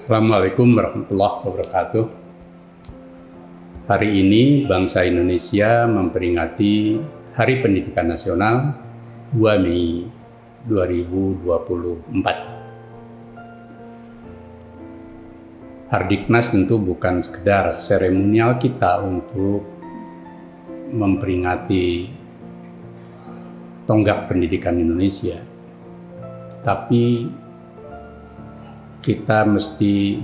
Assalamualaikum warahmatullahi wabarakatuh. Hari ini bangsa Indonesia memperingati Hari Pendidikan Nasional 2 Mei 2024. Hardiknas tentu bukan sekedar seremonial kita untuk memperingati tonggak pendidikan Indonesia, tapi kita mesti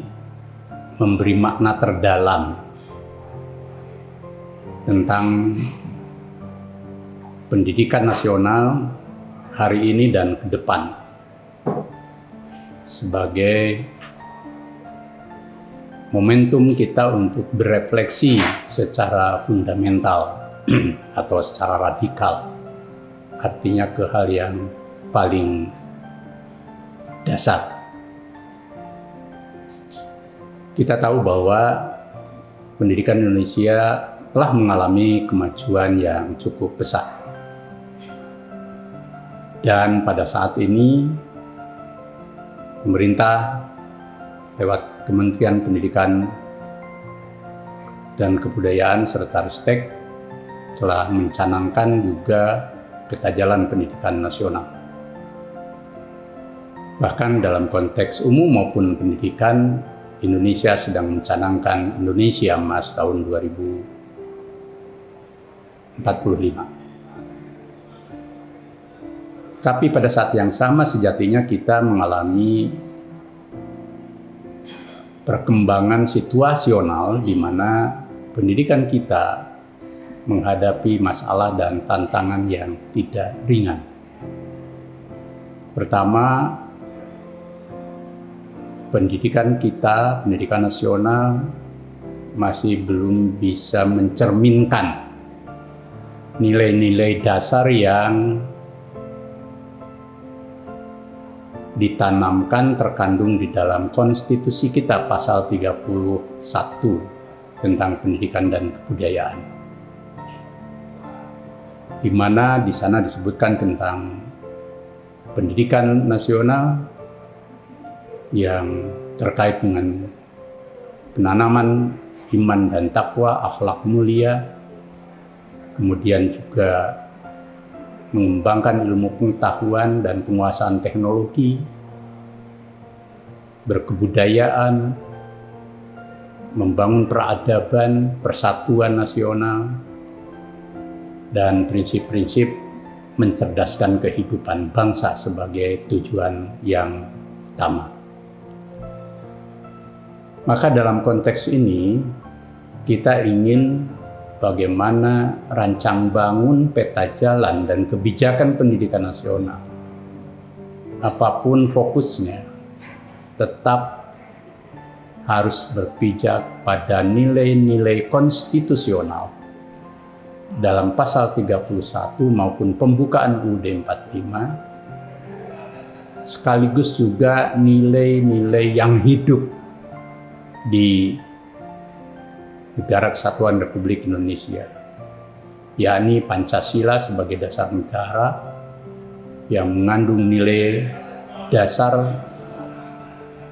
memberi makna terdalam tentang pendidikan nasional hari ini dan ke depan sebagai momentum kita untuk berefleksi secara fundamental atau secara radikal, artinya ke hal yang paling dasar. Kita tahu bahwa pendidikan Indonesia telah mengalami kemajuan yang cukup pesat. Dan pada saat ini, pemerintah lewat Kementerian Pendidikan dan Kebudayaan serta Ristek telah mencanangkan juga peta jalan pendidikan nasional. Bahkan dalam konteks umum maupun pendidikan, Indonesia sedang mencanangkan Indonesia Emas tahun 2045. Tapi pada saat yang sama sejatinya kita mengalami perkembangan situasional di mana pendidikan kita menghadapi masalah dan tantangan yang tidak ringan. Pertama, pendidikan kita, pendidikan nasional masih belum bisa mencerminkan nilai-nilai dasar yang ditanamkan terkandung di dalam konstitusi kita pasal 31 tentang pendidikan dan kebudayaan, di mana di sana disebutkan tentang pendidikan nasional yang terkait dengan penanaman iman dan takwa, akhlak mulia, kemudian juga mengembangkan ilmu pengetahuan dan penguasaan teknologi, berkebudayaan, membangun peradaban, persatuan nasional, dan prinsip-prinsip mencerdaskan kehidupan bangsa sebagai tujuan yang utama. Maka dalam konteks ini, kita ingin bagaimana rancang bangun peta jalan dan kebijakan pendidikan nasional, apapun fokusnya, tetap harus berpijak pada nilai-nilai konstitusional dalam pasal 31 maupun pembukaan UUD 45, sekaligus juga nilai-nilai yang hidup di Negara Kesatuan Republik Indonesia, yakni Pancasila sebagai dasar negara yang mengandung nilai dasar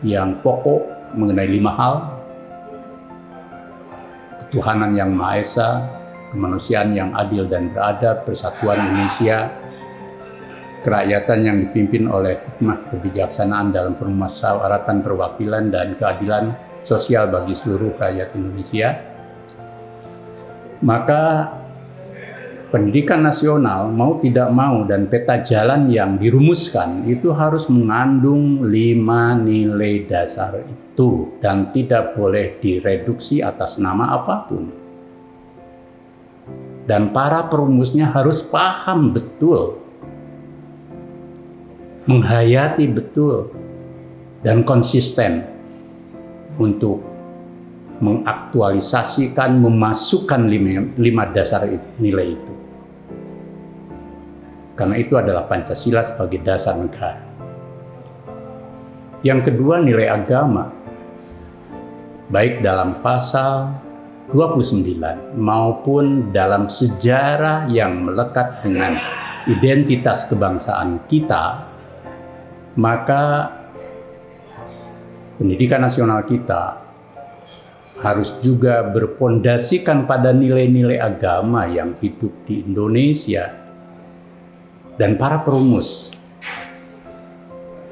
yang pokok mengenai 5 hal: ketuhanan yang Maha Esa, kemanusiaan yang adil dan beradab, persatuan Indonesia, kerakyatan yang dipimpin oleh hikmah kebijaksanaan dalam permusyawaratan perwakilan dan keadilan sosial bagi seluruh rakyat Indonesia. Maka pendidikan nasional mau tidak mau dan peta jalan yang dirumuskan itu harus mengandung 5 nilai dasar itu dan tidak boleh direduksi atas nama apapun. Dan para perumusnya harus paham betul, menghayati betul, dan konsisten untuk mengaktualisasikan, memasukkan 5 dasar nilai itu. Karena itu adalah Pancasila sebagai dasar negara. Yang kedua, nilai agama, baik dalam pasal 29 maupun dalam sejarah yang melekat dengan identitas kebangsaan kita, maka pendidikan nasional kita harus juga berpondasikan pada nilai-nilai agama yang hidup di Indonesia, dan para perumus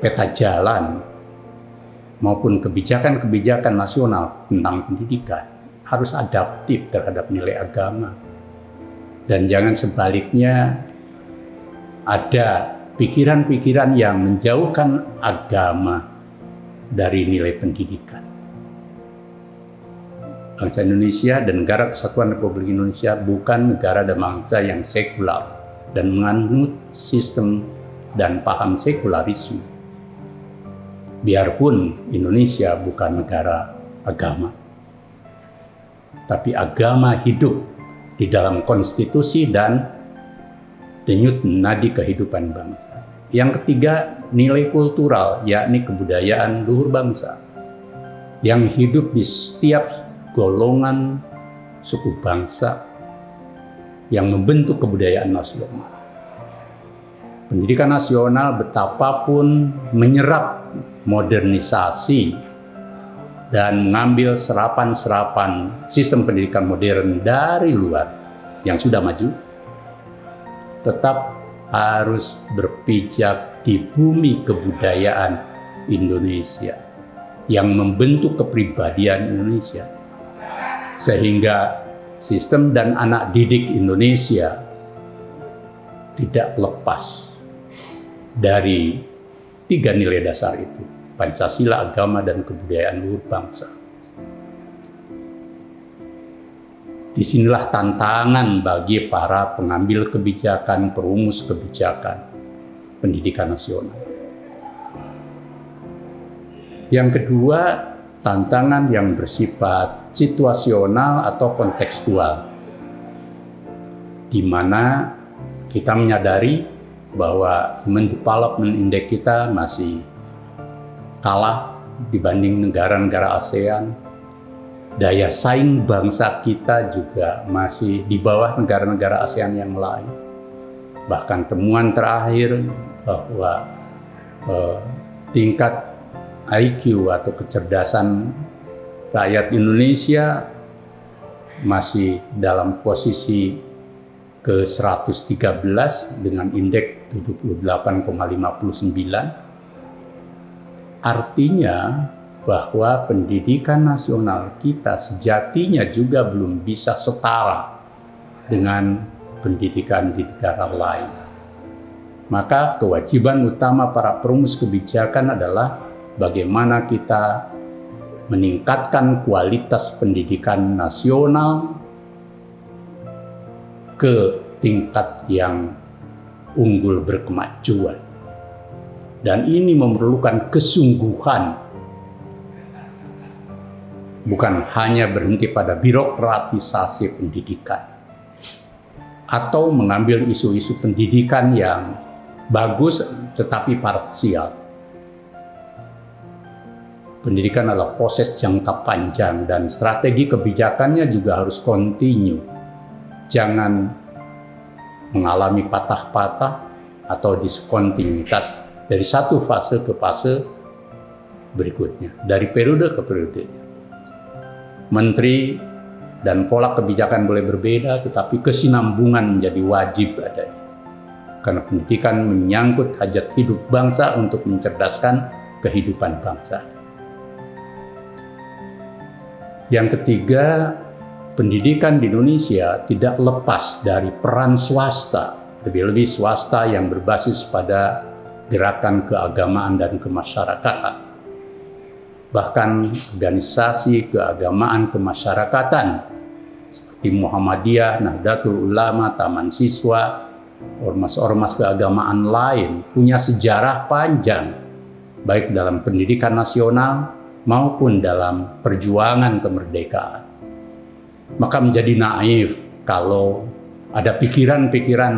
peta jalan maupun kebijakan-kebijakan nasional tentang pendidikan harus adaptif terhadap nilai agama. Dan jangan sebaliknya ada pikiran-pikiran yang menjauhkan agama dari nilai pendidikan. Bangsa Indonesia dan Negara Kesatuan Republik Indonesia bukan negara dan bangsa yang sekular dan menganut sistem dan paham sekularisme. Biarpun Indonesia bukan negara agama, tapi agama hidup di dalam konstitusi dan denyut nadi kehidupan bangsa. Yang ketiga, nilai kultural, yakni kebudayaan luhur bangsa yang hidup di setiap golongan suku bangsa yang membentuk kebudayaan nasional. Pendidikan nasional betapapun menyerap modernisasi dan mengambil serapan-serapan sistem pendidikan modern dari luar yang sudah maju, tetap harus berpijak di bumi kebudayaan Indonesia yang membentuk kepribadian Indonesia, sehingga sistem dan anak didik Indonesia tidak lepas dari tiga nilai dasar itu: Pancasila, agama, dan kebudayaan luhur bangsa. Disinilah tantangan bagi para pengambil kebijakan, perumus kebijakan pendidikan nasional. Yang kedua, tantangan yang bersifat situasional atau kontekstual, di mana kita menyadari bahwa Human Development Index kita masih kalah dibanding negara-negara ASEAN. Daya saing bangsa kita juga masih di bawah negara-negara ASEAN yang lain. Bahkan temuan terakhir bahwa tingkat IQ atau kecerdasan rakyat Indonesia masih dalam posisi ke-113 dengan indeks 78,59. Artinya bahwa pendidikan nasional kita sejatinya juga belum bisa setara dengan pendidikan di negara lain. Maka kewajiban utama para perumus kebijakan adalah bagaimana kita meningkatkan kualitas pendidikan nasional ke tingkat yang unggul berkemajuan. Dan ini memerlukan kesungguhan, bukan hanya berhenti pada birokratisasi pendidikan atau mengambil isu-isu pendidikan yang bagus tetapi parsial. Pendidikan adalah proses jangka panjang dan strategi kebijakannya juga harus kontinu. Jangan mengalami patah-patah atau diskontinuitas dari satu fase ke fase berikutnya, dari periode ke periode. Menteri dan pola kebijakan boleh berbeda, tetapi kesinambungan menjadi wajib adanya. Karena pendidikan menyangkut hajat hidup bangsa untuk mencerdaskan kehidupan bangsa. Yang ketiga, pendidikan di Indonesia tidak lepas dari peran swasta, lebih-lebih swasta yang berbasis pada gerakan keagamaan dan kemasyarakatan. Bahkan organisasi keagamaan kemasyarakatan seperti Muhammadiyah, Nahdlatul Ulama, Taman Siswa, ormas-ormas keagamaan lain punya sejarah panjang baik dalam pendidikan nasional maupun dalam perjuangan kemerdekaan. Maka menjadi naif kalau ada pikiran-pikiran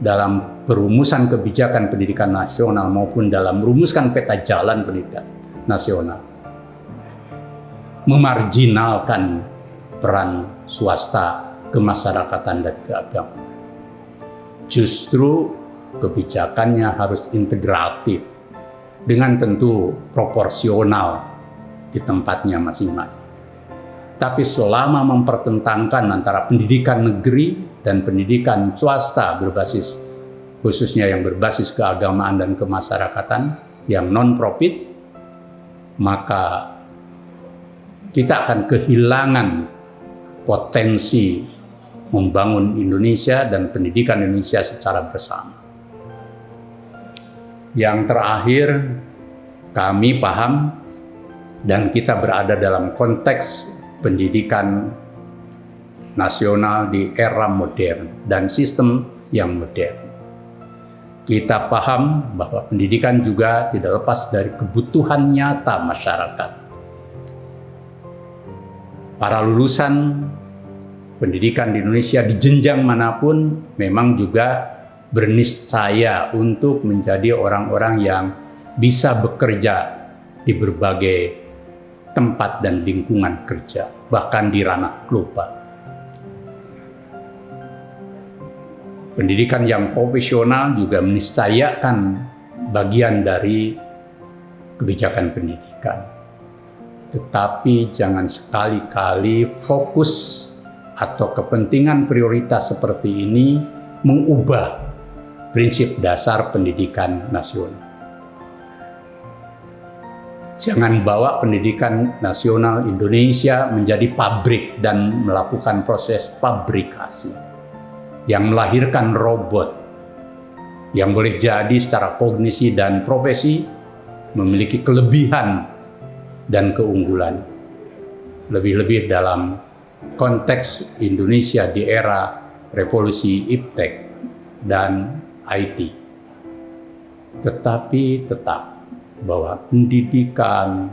dalam perumusan kebijakan pendidikan nasional maupun dalam merumuskan peta jalan pendidikan nasional memarginalkan peran swasta, kemasyarakatan, dan keagamaan. Justru kebijakannya harus integratif dengan tentu proporsional di tempatnya masing-masing. Tapi selama mempertentangkan antara pendidikan negeri dan pendidikan swasta berbasis, khususnya yang berbasis keagamaan dan kemasyarakatan, yang non-profit, maka kita akan kehilangan potensi membangun Indonesia dan pendidikan Indonesia secara bersama. Yang terakhir, kami paham dan kita berada dalam konteks pendidikan nasional di era modern dan sistem yang modern. Kita paham bahwa pendidikan juga tidak lepas dari kebutuhan nyata masyarakat. Para lulusan pendidikan di Indonesia di jenjang manapun memang juga berniscaya untuk menjadi orang-orang yang bisa bekerja di berbagai tempat dan lingkungan kerja, bahkan di ranah global. Pendidikan yang profesional juga meniscayakan bagian dari kebijakan pendidikan. Tetapi jangan sekali-kali fokus atau kepentingan prioritas seperti ini mengubah prinsip dasar pendidikan nasional. Jangan bawa pendidikan nasional Indonesia menjadi pabrik dan melakukan proses pabrikasi yang melahirkan robot yang boleh jadi secara kognisi dan profesi memiliki kelebihan dan keunggulan, lebih-lebih dalam konteks Indonesia di era revolusi iptek dan IT. Tetapi tetap bahwa pendidikan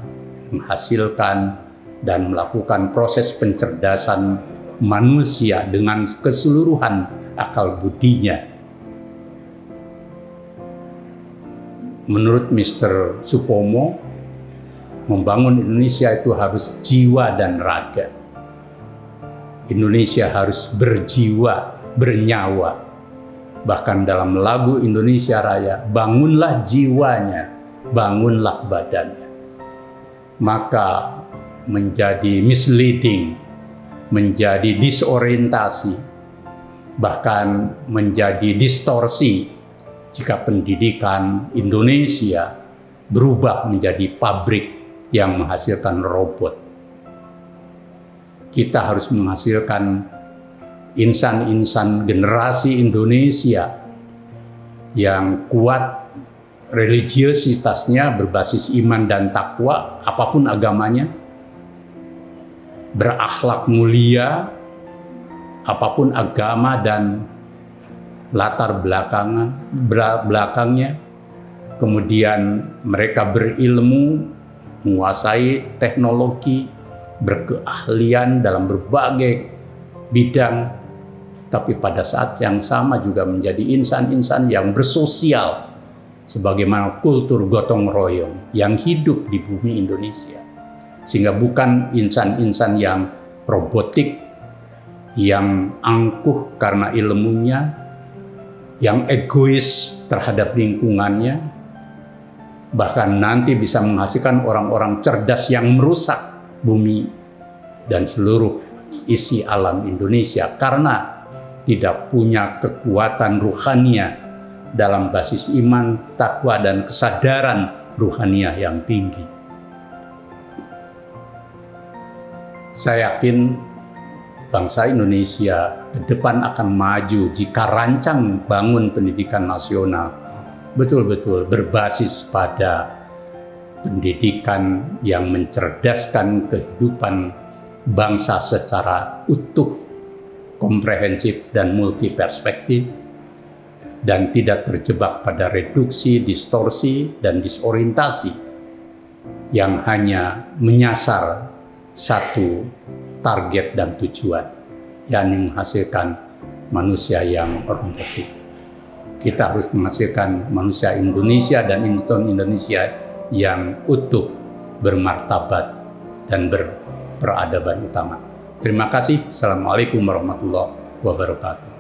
menghasilkan dan melakukan proses pencerdasan manusia dengan keseluruhan akal budinya. Menurut Mr. Supomo, membangun Indonesia itu harus jiwa dan raga. Indonesia harus berjiwa, bernyawa. Bahkan dalam lagu Indonesia Raya, bangunlah jiwanya, bangunlah badannya. Maka menjadi misleading, menjadi disorientasi, bahkan menjadi distorsi jika pendidikan Indonesia berubah menjadi pabrik yang menghasilkan robot. Kita harus menghasilkan insan-insan generasi Indonesia yang kuat, religiositasnya berbasis iman dan takwa, apapun agamanya, berakhlak mulia, apapun agama dan latar belakangnya, kemudian mereka berilmu, menguasai teknologi, berkeahlian dalam berbagai bidang, tapi pada saat yang sama juga menjadi insan-insan yang bersosial, sebagaimana kultur gotong royong yang hidup di bumi Indonesia. Sehingga bukan insan-insan yang robotik, yang angkuh karena ilmunya, yang egois terhadap lingkungannya, bahkan nanti bisa menghasilkan orang-orang cerdas yang merusak bumi dan seluruh isi alam Indonesia karena tidak punya kekuatan ruhaniah dalam basis iman, takwa, dan kesadaran ruhaniah yang tinggi. Saya yakin bangsa Indonesia ke depan akan maju jika rancang bangun pendidikan nasional betul-betul berbasis pada pendidikan yang mencerdaskan kehidupan bangsa secara utuh, komprehensif, dan multiperspektif, dan tidak terjebak pada reduksi, distorsi, dan disorientasi yang hanya menyasar satu target dan tujuan, yakni menghasilkan manusia yang robotik. Kita harus menghasilkan manusia Indonesia dan Indonesia yang utuh, bermartabat, dan berperadaban utama. Terima kasih. Assalamualaikum warahmatullahi wabarakatuh.